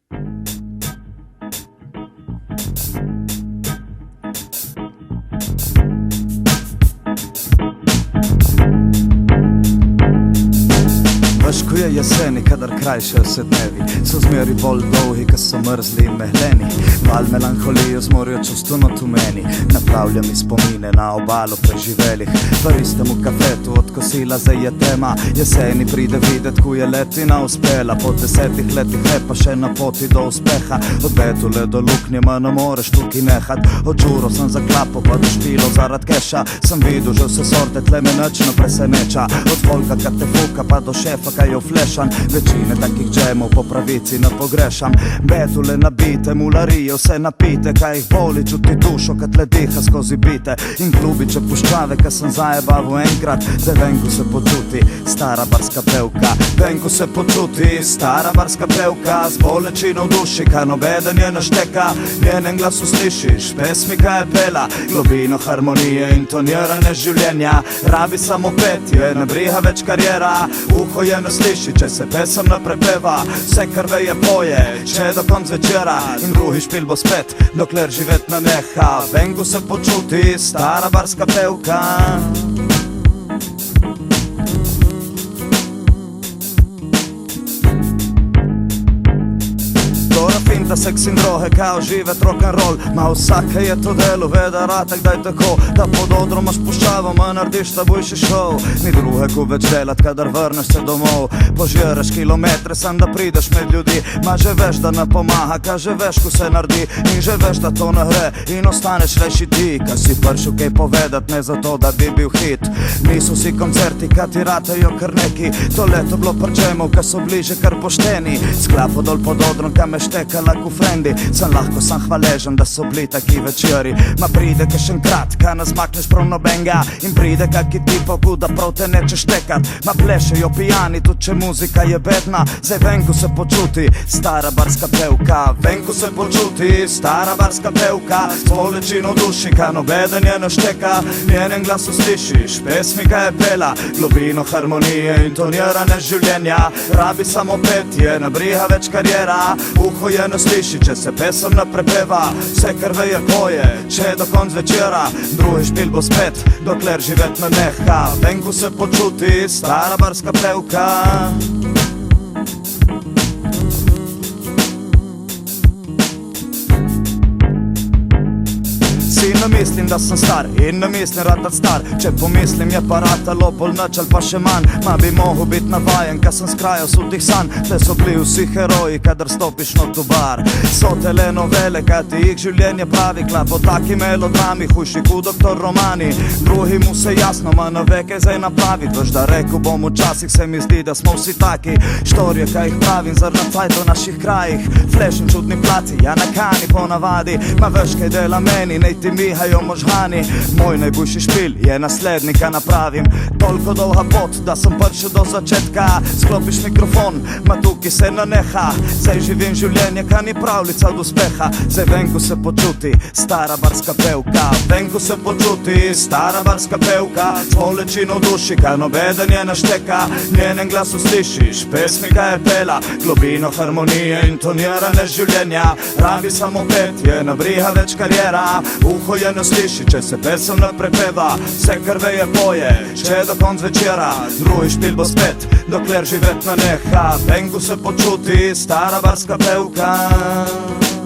Veš, ko je jeseni, kadar krajšajo se dnevi, so zmeri bolj dolgi, ko so mrzli in mehleni. Val melanholijo zmorijo čustveno tu meni, napravlja mi spomine na obalo preživelih. V istemu kafetu od kosila zdaj je tema, jeseni pride videt, ko je letina uspela. Po 10 letih pa še na poti do uspeha, od Betule do Luknjema ne moreš tukaj nehat. Od Đuro sem zaklapal pa do Špilo zarad keša, sem videl že vse sorte, tle me nič ne preseneča. Od folka kad te fuka pa do šefa kaj jo flešan, večine takih džemov po pravici ne pogrešam. Betule nabite, mularije vse napite, kaj jih boli, čuti dušo kad le diha skozi bite. In klubiče puščave, kad sem zajebavu enkrat, zdaj Venku se počuti stara barska pevka. Venku se počuti stara barska pevka, z bolečino v duši, kaj nobeden je našteka. Njenen glas uslišiš, pesmi kaj je pela, globino harmonije in tonirane življenja. Rabi samo petje, ne briha več karijera, uho je ne sliši, če se pesem ne prepeva. Vse kar veje poje, če do konc večera, in drugi špil bo spet, dokler živet ne neha. Venku se počuti stara barska pevka. Finta, seks in droge, kao živet rock'n'roll. Ma vsake je to delo, veda rata kdaj tako, da pod odrom imaš puščavo, ma narediš ta boljši šov. Ni druge ko več delat, kadar vrneš se domov. Požiraš kilometre, sam da prideš med ljudi. Ma že veš da ne pomaha, ka že veš ko se naredi, in že veš da to ne gre, in ostaneš reši ti, ka si pršel kaj povedat, ne zato da bi bil hit. Niso si koncerti, ka ti ratejo kar neki, to leto bilo prčemov, ka so bliže kar pošteni. Sklapo dol pod odrom, ka me šteka like frendi, sem lahko sam hvaležen, da so bili taki večeri. Ma pride kakšen krat, ka ne zmakneš prav nobenga, in pride kaki tipov, da prav te neče štekat. Ma plešejo pijani, tudi če muzika je bedna. Zdaj Venku se počuti stara barska pevka. Venku se počuti stara barska pevka, s bolečino v duši, ka nobeden je ne šteka. Njenen glas uslišiš, pesmi kaj je pela, globino harmonije in tonirane življenja. Rabi samo petje, ne briha več karijera, uho je ne sliši, če se pesem ne prepeva. Vse kar veje poje, če do konc večera, drugi špil bo spet, dokler živet ne neha. Venku se počuti stara barska pevka. Si ne mislim da sem star in ne mislim ratat star, če pomislim je pa ratalo bolj nič ali pa še manj. Ma bi mogo bit navajen, ka sem s kraja sutih sanj, te so bili vsi heroji, kadar stopiš not v bar. So telenovele, kaj ti jih življenje pravi, klapo taki melodrami, hujši kot doktor Romani. Drugi mu se jasno, ma ne ve kaj zdaj napravit, veš da rekel bom včasih, se mi zdi da smo vsi taki. Štorje kaj jih pravim, zaradi fajt v naših krajih, flešen čudni placi, ja na kani ponavadi. Ma veš kaj dela meni, nej ti mihajo možgani. Moj najboljši špil je naslednji, kaj napravim. Toliko dolga pot, da sem prišel do začetka. Sklopiš mikrofon, ma tukaj se ne neha. Zdaj živim življenje, kaj ni pravljica od uspeha. Zdaj Venku se počuti stara barska pevka. Venku se počuti stara barska pevka, s bolečino v duši, kaj nobeden je ne šteka. Njenen glas uslišiš, pesmi kaj je pela, globino harmonije in tonirane življenja. Rabi samo petje, ne briha več karijera, uho je ne sliši, če se pesem ne prepeva. Vse kar veje poje, če do konc večera, drugi špil bo spet, dokler živet ne neha. Venku se počuti stara barska pevka.